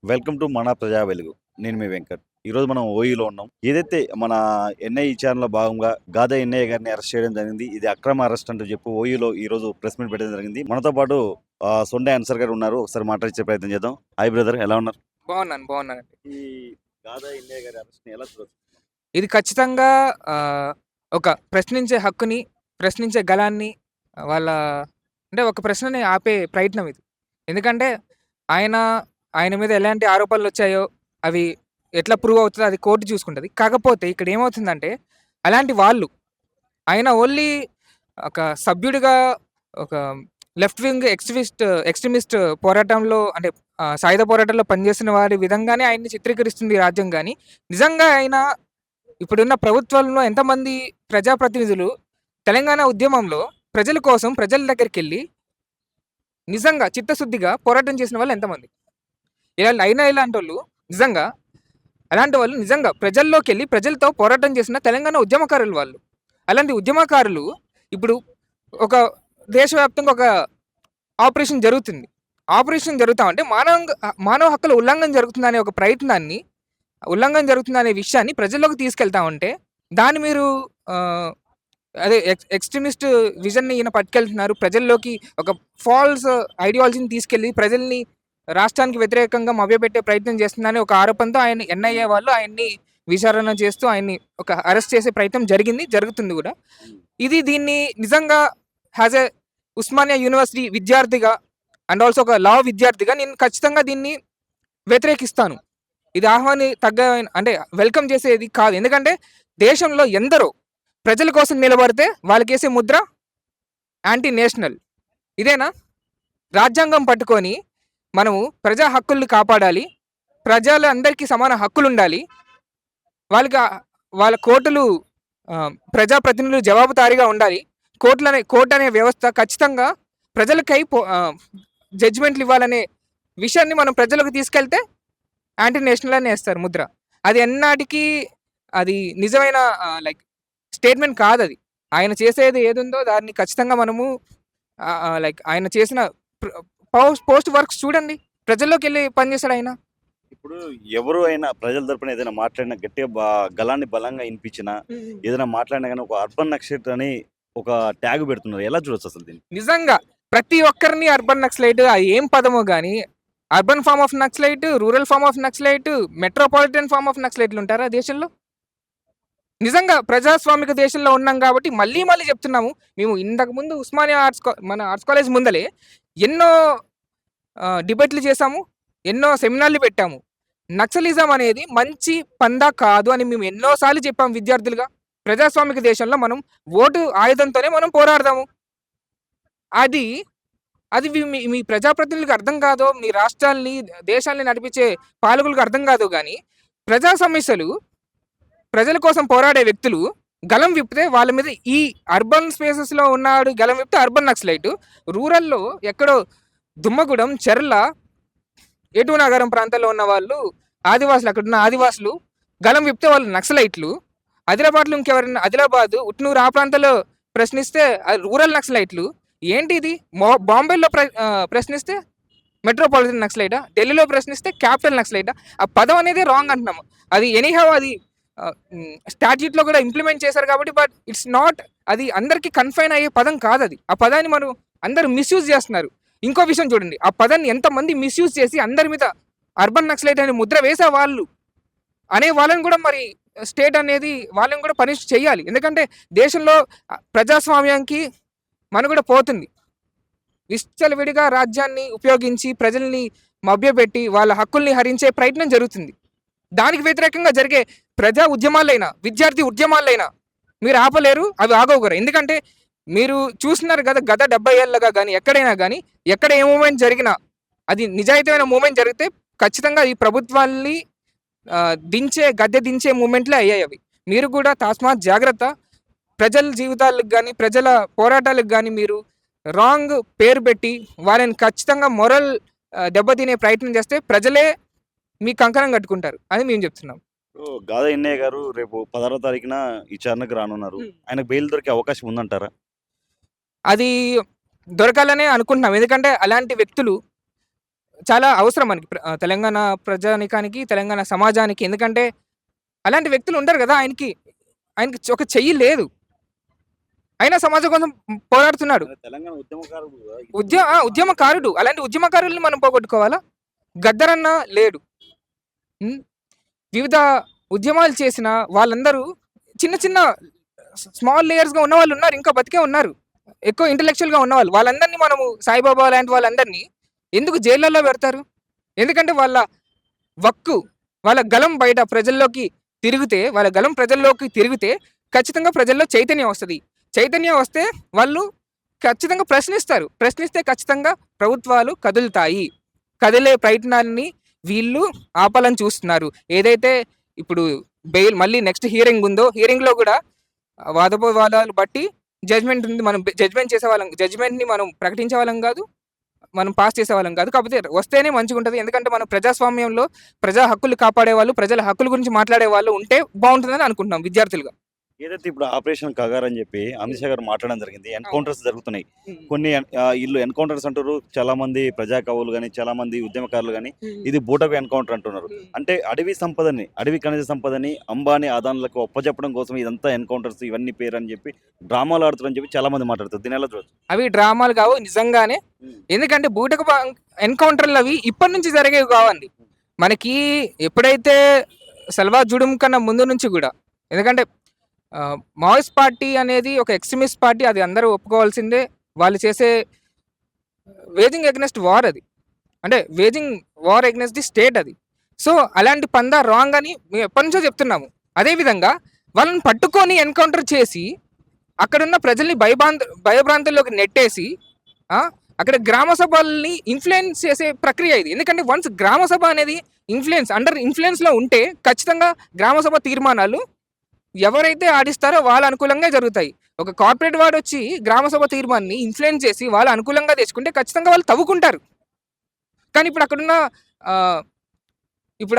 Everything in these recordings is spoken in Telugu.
వెల్కమ్ టు మన ప్రజా వెలుగు. నేను మీ వెంకట్. ఈరోజు మనం ఓయూలో ఉన్నాం. ఏదైతే మన ఎన్ఐ విచారణలో భాగంగా గాదా ఎన్ఐఏ గారిని అరెస్ట్ చేయడం జరిగింది. ఇది అక్రమ అరెస్ట్ అంటూ చెప్పి ఓయూలో ఈరోజు ప్రెస్ మీట్ పెట్టడం జరిగింది. మనతో పాటు సొండే అన్సర్ గారు ఉన్నారు. ఒకసారి మాట్లాడించే ప్రయత్నం చేద్దాం. హాయ్ బ్రదర్, ఎలా ఉన్నారు? బాగున్నానండి. ఈ గాదా ఎన్ఐఏ గారి అరెస్ట్ ఎలా చూడొచ్చు? ఇది ఖచ్చితంగా ఒక ప్రశ్నించే హక్కుని, ప్రశ్నించే గళాన్ని వాళ్ళ అంటే ఒక ప్రశ్నని ఆపే ప్రయత్నం ఇది. ఎందుకంటే ఆయన ఆయన మీద ఎలాంటి ఆరోపణలొచ్చాయో అవి ఎట్లా ప్రూవ్ అవుతదో అది కోర్టు చూసుకుంటది. కాకపోతే ఇక్కడ ఏమవుతుందంటే అలాంటి వాళ్ళు ఆయన ఓన్లీ ఒక సభ్యుడిగా ఒక లెఫ్ట్ వింగ్ ఎక్స్ట్రీమిస్ట్ పోరాటంలో అంటే సాయుధ పోరాటంలో పనిచేసిన వారి విధంగానే ఆయన్ని చిత్రీకరిస్తుంది ఈ రాజ్యం గాని, నిజంగా ఆయన ఇప్పుడున్న ప్రభుత్వంలో ఎంతమంది ప్రజాప్రతినిధులు తెలంగాణ ఉద్యమంలో ప్రజల కోసం ప్రజల దగ్గరికెళ్ళి నిజంగా చిత్తశుద్ధిగా పోరాటం చేసిన వాళ్ళు ఎంతమంది? ఇలాంటోళ్ళు నిజంగా అలాంటి వాళ్ళు నిజంగా ప్రజల్లోకెళ్ళి ప్రజలతో పోరాటం చేసిన తెలంగాణ ఉద్యమకారులు వాళ్ళు. అలాంటి ఉద్యమకారులు ఇప్పుడు ఒక దేశవ్యాప్తంగా ఒక ఆపరేషన్ జరుగుతుంది. ఆపరేషన్ జరుగుతా ఉంటే మానవ హక్కుల ఉల్లంఘన జరుగుతుందనే విషయాన్ని ప్రజల్లోకి తీసుకెళ్తా ఉంటే దాన్ని మీరు అదే ఎక్స్ట్రీమిస్ట్ విజన్ని ఈయన పట్టుకెళ్తున్నారు. ప్రజల్లోకి ఒక ఫాల్స్ ఐడియాలజీని తీసుకెళ్ళి ప్రజల్ని రాష్ట్రానికి వ్యతిరేకంగా మభ్యపెట్టే ప్రయత్నం చేస్తుందని ఒక ఆరోపణతో ఆయన ఎన్ఐఏ వాళ్ళు ఆయన్ని విచారణ చేస్తూ ఆయన్ని ఒక అరెస్ట్ చేసే ప్రయత్నం జరుగుతుంది కూడా. దీన్ని నిజంగా యాజ్ ఎ ఉస్మానియా యూనివర్సిటీ విద్యార్థిగా అండ్ ఆల్సో ఒక లా విద్యార్థిగా నేను ఖచ్చితంగా దీన్ని వ్యతిరేకిస్తాను. ఇది అంటే వెల్కమ్ చేసేది కాదు. ఎందుకంటే దేశంలో ఎందరో ప్రజల కోసం నిలబడితే వాళ్ళకేసే ముద్ర యాంటీ నేషనల్. ఇదేనా? రాజ్యాంగం పట్టుకొని మనము ప్రజా హక్కుల్ని కాపాడాలి, ప్రజలందరికీ సమాన హక్కులు ఉండాలి, వాళ్ళ కోర్టులు ప్రజాప్రతినిధులు జవాబుదారీగా ఉండాలి, కోర్టు అనే వ్యవస్థ ఖచ్చితంగా ప్రజలకై జడ్జిమెంట్లు ఇవ్వాలనే విషయాన్ని మనం ప్రజలకు తీసుకెళ్తే యాంటీ నేషనల్ అని వేస్తారు ముద్ర. అది ఎన్నాటికి అది నిజమైన స్టేట్మెంట్ కాదు. అది ఆయన చేసేది ఏదుందో దాన్ని ఖచ్చితంగా మనము ఆయన చేసిన పోస్ట్ వర్క్స్ చూడండి, ప్రజల్లోకి వెళ్ళి పనిచేస్తాడు ఆయన. ఇప్పుడు ఎవరు అయినా ప్రజల తరపున ఏదైనా మాట్లాడినా గట్టిగా గలాన్ని బలంగా వినిపించినా ఏదైనా మాట్లాడినా కానీ ఒక అర్బన్ నక్సలైట్ అని ఒక ట్యాగ్ పెడుతున్నారు. ఎలా చూడొచ్చు అసలు దీన్ని? నిజంగా ప్రతి ఒక్కరిని అర్బన్ నక్సలైట్ ఏం పదమో కానీ urban form of naxalite, rural form of naxalite, metropolitan form of నక్సలైట్లు ఉంటారా దేశంలో? నిజంగా ప్రజాస్వామిక దేశంలో ఉన్నాం కాబట్టి మళ్ళీ చెప్తున్నాము. మేము ఇంతకు ముందు ఉస్మానియా మన ఆర్ట్స్ కాలేజ్ ముందలే ఎన్నో డిబేట్లు చేశాము, ఎన్నో సెమినార్లు పెట్టాము. నక్సలిజం అనేది మంచి పందా కాదు అని మేము ఎన్నోసార్లు చెప్పాము విద్యార్థులుగా. ప్రజాస్వామిక దేశంలో మనం ఓటు ఆయుధంతోనే మనం పోరాడదాము. అది అది మీ ప్రజాప్రతినిధులకు అర్థం కాదో, మీ రాష్ట్రాల్ని దేశాల్ని నడిపించే పాలకులకు అర్థం కాదు. కానీ ప్రజా సమస్యలు ప్రజల కోసం పోరాడే వ్యక్తులు గలం విప్పితే వాళ్ళ మీద ఈ అర్బన్ స్పేసెస్లో ఉన్నాడు గలం విప్పితే అర్బన్ నక్సలైట్, రూరల్లో ఎక్కడో దుమ్మగూడెం, చెర్ల, ఏటూ నగరం ప్రాంతాల్లో ఉన్న వాళ్ళు ఆదివాసులు, అక్కడున్న ఆదివాసులు గలం విప్పితే వాళ్ళు నక్సలైట్లు. ఆదిలాబాద్లో ఇంకెవరైనా ఆదిలాబాద్, ఉట్నూరు ఆ ప్రాంతాల్లో ప్రశ్నిస్తే రూరల్ నక్సలైట్లు. ఏంటి ఇది? బాంబేలో ప్రశ్నిస్తే మెట్రోపాలిటన్ నక్సలైటా, ఢిల్లీలో ప్రశ్నిస్తే క్యాపిటల్ నక్సలైటా? ఆ పదం అనేది రాంగ్ అంటున్నాము. అది ఎనీహౌ అది స్టాట్యూట్లో కూడా ఇంప్లిమెంట్ చేశారు కాబట్టి, బట్ ఇట్స్ నాట్, అది అందరికీ కన్ఫైన్ అయ్యే పదం కాదు. అది ఆ పదాన్ని మనం అందరూ మిస్యూజ్ చేస్తున్నారు. ఇంకో విషయం చూడండి, ఆ పదాన్ని ఎంతమంది మిస్యూజ్ చేసి అందరి మీద అర్బన్ నక్సలైట్ అనే ముద్ర వేసే వాళ్ళు అనే వాళ్ళని కూడా మరి స్టేట్ అనేది వాళ్ళని కూడా పనిష్ చేయాలి. ఎందుకంటే దేశంలో ప్రజాస్వామ్యానికి మనుగడ పోతుంది. విచ్చలవిడిగా రాజ్యాన్ని ఉపయోగించి ప్రజల్ని మభ్యపెట్టి వాళ్ళ హక్కుల్ని హరించే ప్రయత్నం జరుగుతుంది. దానికి వ్యతిరేకంగా జరిగే ప్రజా ఉద్యమాలైనా, విద్యార్థి ఉద్యమాలైనా మీరు ఆపలేరు, అవి ఆగవుగరు. ఎందుకంటే మీరు చూస్తున్నారు కదా, గత 70 ఏళ్ళగా కానీ ఎక్కడైనా కానీ ఎక్కడ ఏ మూమెంట్ జరిగినా అది నిజాయితీమైన మూమెంట్ జరిగితే ఖచ్చితంగా ఈ ప్రభుత్వాన్ని గద్దె దించే మూమెంట్లే అయ్యాయి అవి. మీరు కూడా తస్మాత్ జాగ్రత్త. ప్రజల జీవితాలకు కానీ ప్రజల పోరాటాలకు కానీ మీరు రాంగ్ పేరు పెట్టి వాళ్ళని ఖచ్చితంగా మొరల్ దెబ్బతినే ప్రయత్నం చేస్తే ప్రజలే మీ కంకణం కట్టుకుంటారు అని మేము చెప్తున్నాం. గాదా ఎన్ఐఏ గారు రేపు 16వ తారీఖున విచారణకు రానున్నారు. ఆయనకు బెయిల్ దొరికే అవకాశం ఉందంటారా? అది దొరకాలనే అనుకుంటున్నాం. ఎందుకంటే అలాంటి వ్యక్తులు చాలా అవసరం మనకి. తెలంగాణ ప్రజానీకానికి, తెలంగాణ సమాజానికి. ఎందుకంటే అలాంటి వ్యక్తులు ఉండరు గదా! ఆయనకి ఒక చెయ్యి లేదు. అయినా సమాజం కోసం పోరాడుతున్నాడు. తెలంగాణ ఉద్యమకారుడు కదా, ఉద్యమకారుడు. అలాంటి ఉద్యమకారుల్ని మనం పోగొట్టుకోవాలా? గద్దరన్న లేడు. హ్మ్. వివిధ ఉద్యమాలు చేసిన వాళ్ళందరూ చిన్న చిన్న స్మాల్ లేయర్స్‌గా ఉన్నవాళ్ళున్నారు. ఇంకా బతికే ఉన్నారు. ఎక్కువ ఇంటలెక్చువల్‌గా ఉన్నవాళ్ళు. వాళ్ళందరిని మనము సాయిబాబా లాంటి వాళ్ళందరిని ఎందుకు జైళ్ళలో పెడతారు? ఎందుకంటే వాళ్ళ వక్కు, వాళ్ళ గళం బయట ప్రజల్లోకి వాళ్ళ గళం ప్రజల్లోకి తిరిగితే ఖచ్చితంగా ప్రజల్లో చైతన్యం వస్తది. చైతన్యం వస్తే వాళ్ళు ఖచ్చితంగా ప్రశ్నిస్తారు. ప్రశ్నిస్తే ఖచ్చితంగా ప్రభుత్వాలు కదులుతాయి. కదిలే ప్రయత్నాన్ని వీళ్ళు ఆపాలని చూస్తున్నారు. ఏదైతే ఇప్పుడు మళ్ళీ నెక్స్ట్ హియరింగ్ ఉందో, హియరింగ్‌లో కూడా వాదోపవాదాలు బట్టి జడ్జ్‌మెంట్ ఉంది. మనం జడ్జ్‌మెంట్‌ని మనం ప్రకటించేవాళ్ళం గాదు. మనం పాస్ చేసేవాళ్ళం కాదు. కాకపోతే వస్తేనే మంచిగుంటది. ఎందుకంటే మనం ప్రజాస్వామ్యంలో ప్రజా హక్కులు కాపాడేవాళ్ళు, ప్రజల హక్కుల గురించి మాట్లాడేవాళ్ళు ఉంటే బావుంటుందని అనుకుంటున్నాం విద్యార్థులుగా. ఏదైతే ఇప్పుడు ఆపరేషన్ కగార్ అని చెప్పి అమిత్ షా గారు మాట్లాడడం జరిగింది. ఎన్కౌంటర్స్ జరుగుతున్నాయి. కొన్ని ఈళ్ళు ఎన్కౌంటర్స్ అంటారు. చాలా మంది ప్రజా కవులు గాని, చాలా మంది ఉద్యమకారులు గాని ఇది బూటకు ఎన్కౌంటర్ అంటున్నారు. అంటే అడవి ఖనిజ సంపదని అంబానీ, అదానులకు ఒప్పజెప్పడం కోసం ఇదంతా ఎన్కౌంటర్స్ ఇవన్నీ పేరని చెప్పి డ్రామాలు ఆడుతారని చెప్పి చాలా మంది మాట్లాడుతారు. దీని ఎలా చూడొచ్చు? అవి డ్రామాలు కావు నిజంగానే. ఎందుకంటే ఎన్కౌంటర్లు అవి ఇప్పటి నుంచి జరిగేవి కావండి. మనకి ఎప్పుడైతే సల్వార్ జుడుం కన్నా ముందు నుంచి కూడా, ఎందుకంటే మావోయిస్ట్ పార్టీ అనేది ఒక ఎక్స్ట్రీమిస్ట్ పార్టీ, అది అందరూ ఒప్పుకోవాల్సిందే. వాళ్ళు చేసే వేజింగ్ అగెన్స్ట్ వార్ అది. అంటే waging war against the state అది. సో అలాంటి పందా రాంగ్ అని మేము ఎప్పటి నుంచో చెప్తున్నాము. అదేవిధంగా వాళ్ళని పట్టుకొని ఎన్కౌంటర్ చేసి అక్కడున్న ప్రజల్ని భయభ్రాంతుల్లోకి నెట్టేసి అక్కడ గ్రామ సభల్ని ఇన్ఫ్లుయెన్స్ చేసే ప్రక్రియ ఇది. ఎందుకంటే వన్స్ గ్రామ సభ అనేది అండర్ ఇన్ఫ్లుయెన్స్లో ఉంటే ఖచ్చితంగా గ్రామ సభ తీర్మానాలు ఎవరైతే ఆడిస్తారో వాళ్ళ అనుకూలంగా జరుగుతాయి. ఒక కార్పొరేట్ వాడు వచ్చి గ్రామ సభ తీర్మానాన్ని ఇన్ఫ్లుయెన్స్ చేసి వాళ్ళ అనుకూలంగా తెచ్చుకుంటే ఖచ్చితంగా వాళ్ళు తవ్వుకుంటారు. కానీ ఇప్పుడు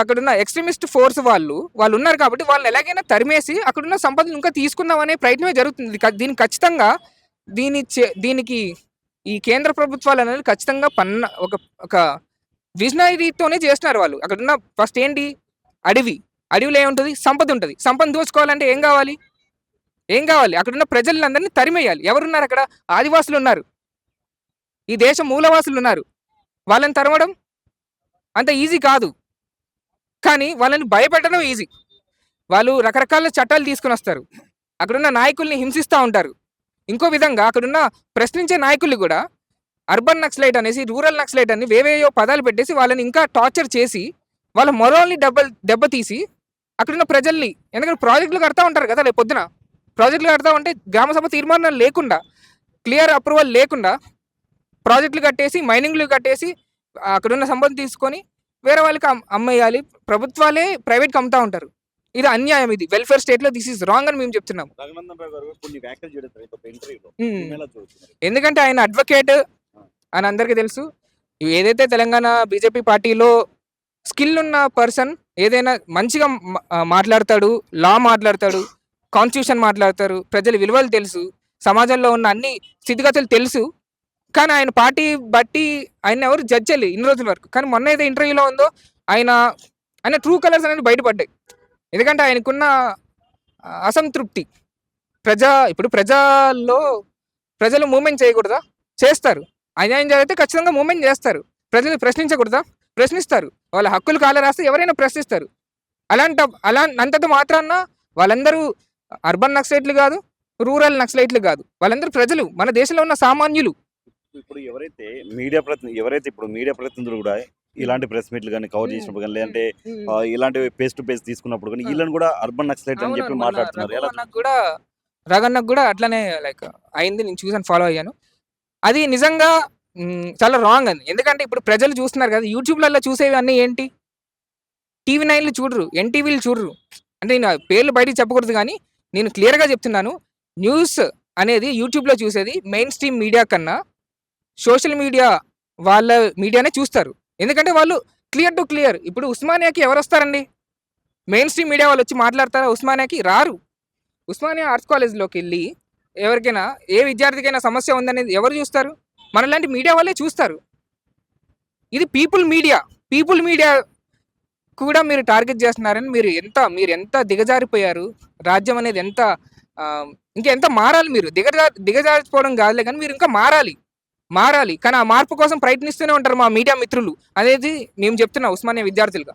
అక్కడున్న ఎక్స్ట్రీమిస్ట్ ఫోర్స్ వాళ్ళు ఉన్నారు కాబట్టి వాళ్ళని ఎలాగైనా తరిమేసి అక్కడున్న సంపదను ఇంకా తీసుకుందాం అనే ప్రయత్నమే జరుగుతుంది. దీనికి ఖచ్చితంగా దీనికి ఈ కేంద్ర ప్రభుత్వాలు అనేది ఖచ్చితంగా ఒక విజనరీతోనే చేస్తున్నారు వాళ్ళు. అక్కడున్న ఫస్ట్ ఏంటి, అడవిలో ఏముంటుంది, సంపద ఉంటుంది. సంపద దోచుకోవాలంటే ఏం కావాలి? అక్కడున్న ప్రజలందరినీ తరిమేయాలి. ఎవరున్నారు అక్కడ? ఆదివాసులు ఉన్నారు, ఈ దేశ మూలవాసులు ఉన్నారు. వాళ్ళని తరమడం అంత ఈజీ కాదు. కానీ వాళ్ళని భయపెట్టడం ఈజీ. వాళ్ళు రకరకాల చట్టాలు తీసుకుని వస్తారు. అక్కడున్న నాయకుల్ని హింసిస్తూ ఉంటారు. ఇంకో విధంగా అక్కడున్న ప్రశ్నించే నాయకులు కూడా అర్బన్ నక్సలైట్ అనేసి, రూరల్ నక్సలైట్ అని వేవేయో పదాలు పెట్టేసి వాళ్ళని ఇంకా టార్చర్ చేసి వాళ్ళ మొరాల్ని దెబ్బతీసి అక్కడున్న ప్రజల్ని, ఎందుకంటే ప్రాజెక్టులు కడతా ఉంటారు కదా, రేపు పొద్దున ప్రాజెక్టులు కడతా ఉంటే గ్రామ సభ తీర్మానాలు లేకుండా, క్లియర్ అప్రూవల్ లేకుండా ప్రాజెక్టులు కట్టేసి, మైనింగ్లు కట్టేసి అక్కడున్న సంపద తీసుకొని వేరే వాళ్ళకి అమ్మేయాలి. ప్రభుత్వాలే ప్రైవేట్కి అమ్ముతా ఉంటారు. ఇది అన్యాయం. ఇది వెల్ఫేర్ స్టేట్లో దిస్ ఈజ్ రాంగ్ అని మేము చెప్తున్నాము. ఎందుకంటే ఆయన అడ్వకేట్ అని అందరికీ తెలుసు. ఏదైతే తెలంగాణ బీజేపీ పార్టీలో స్కిల్ ఉన్న పర్సన్ ఏదైనా మంచిగా మాట్లాడతాడు, లా మాట్లాడతాడు, కాన్స్టిట్యూషన్ మాట్లాడతారు, ప్రజల విలువలు తెలుసు, సమాజంలో ఉన్న అన్ని స్థితిగతులు తెలుసు. కానీ ఆయన పార్టీ బట్టి ఆయన ఎవరు జడ్జ్ చేయలేదు ఇన్ని రోజుల వరకు. కానీ మొన్న ఏదో ఇంటర్వ్యూలో ఉందో ఆయన ట్రూ కలర్స్ అనేది బయటపడ్డాయి. ఎందుకంటే ఆయనకున్న అసంతృప్తి. ఇప్పుడు ప్రజలు మూవ్మెంట్ చేయకూడదా? చేస్తారు. అన్యాయం జరిగితే ఖచ్చితంగా మూవ్మెంట్ చేస్తారు. ప్రజలు ప్రశ్నించకూడదా? ప్రశ్నిస్తారు. వాళ్ళ హక్కులు కాల రాస్తే ఎవరైనా ప్రశ్నిస్తారు. అంతటి మాత్రాన వాళ్ళందరూ అర్బన్ నక్సలైట్లు కాదు, రూరల్ నక్సలైట్లు కాదు. వాళ్ళందరూ ప్రజలు, మన దేశంలో ఉన్న సామాన్యులు. ఇప్పుడు ఎవరైతే మీడియా ప్రతినిధులు కూడా ఇలాంటి ప్రెస్ మీట్లు కానీ కవర్ చేసినప్పుడు కానీ, లేదంటే ఇలాంటి ఫేస్ టు ఫేస్ తీసుకున్నప్పుడు కానీ వీళ్ళని కూడా అర్బన్ నక్సలైట్ అని చెప్పి మాట్లాడుతున్నారు. రగన్నకు కూడా అట్లనే లైక్ అయింది. నేను చూసాను, ఫాలో అయ్యాను. అది నిజంగా చాలా రాంగ్ అని. ఎందుకంటే ఇప్పుడు ప్రజలు చూస్తున్నారు కదా, యూట్యూబ్లలో చూసేవి అన్నీ ఏంటి, టీవీ 9లు చూడరు, ఎన్టీవీలు చూడరు. అంటే నేను పేర్లు బయటికి చెప్పకూడదు, కానీ నేను క్లియర్గా చెప్తున్నాను, న్యూస్ అనేది యూట్యూబ్లో చూసేది మెయిన్ స్ట్రీమ్ మీడియా కన్నా సోషల్ మీడియా వాళ్ళ మీడియానే చూస్తారు. ఎందుకంటే వాళ్ళు క్లియర్ టు క్లియర్. ఇప్పుడు ఉస్మానియాకి ఎవరు వస్తారండి? మెయిన్ స్ట్రీమ్ మీడియా వాళ్ళు వచ్చి మాట్లాడతారా? ఉస్మానియాకి రారు. ఉస్మానియా ఆర్ట్స్ కాలేజ్లోకి వెళ్ళి ఎవరికైనా, ఏ విద్యార్థికైనా సమస్య ఉందనేది ఎవరు చూస్తారు? మనలాంటి మీడియా వాళ్ళే చూస్తారు. ఇది పీపుల్ మీడియా కూడా మీరు టార్గెట్ చేస్తున్నారని మీరు ఎంత దిగజారిపోయారు. రాజ్యం అనేది ఎంత ఇంకెంత మారాలి మీరు. దిగజారిపోవడం కాదులే కానీ మీరు ఇంకా మారాలి. కానీ ఆ మార్పు కోసం ప్రయత్నిస్తూనే ఉంటారు మా మీడియా మిత్రులు. అనేది మేము చెప్తున్నాం ఉస్మానియా విద్యార్థులుగా.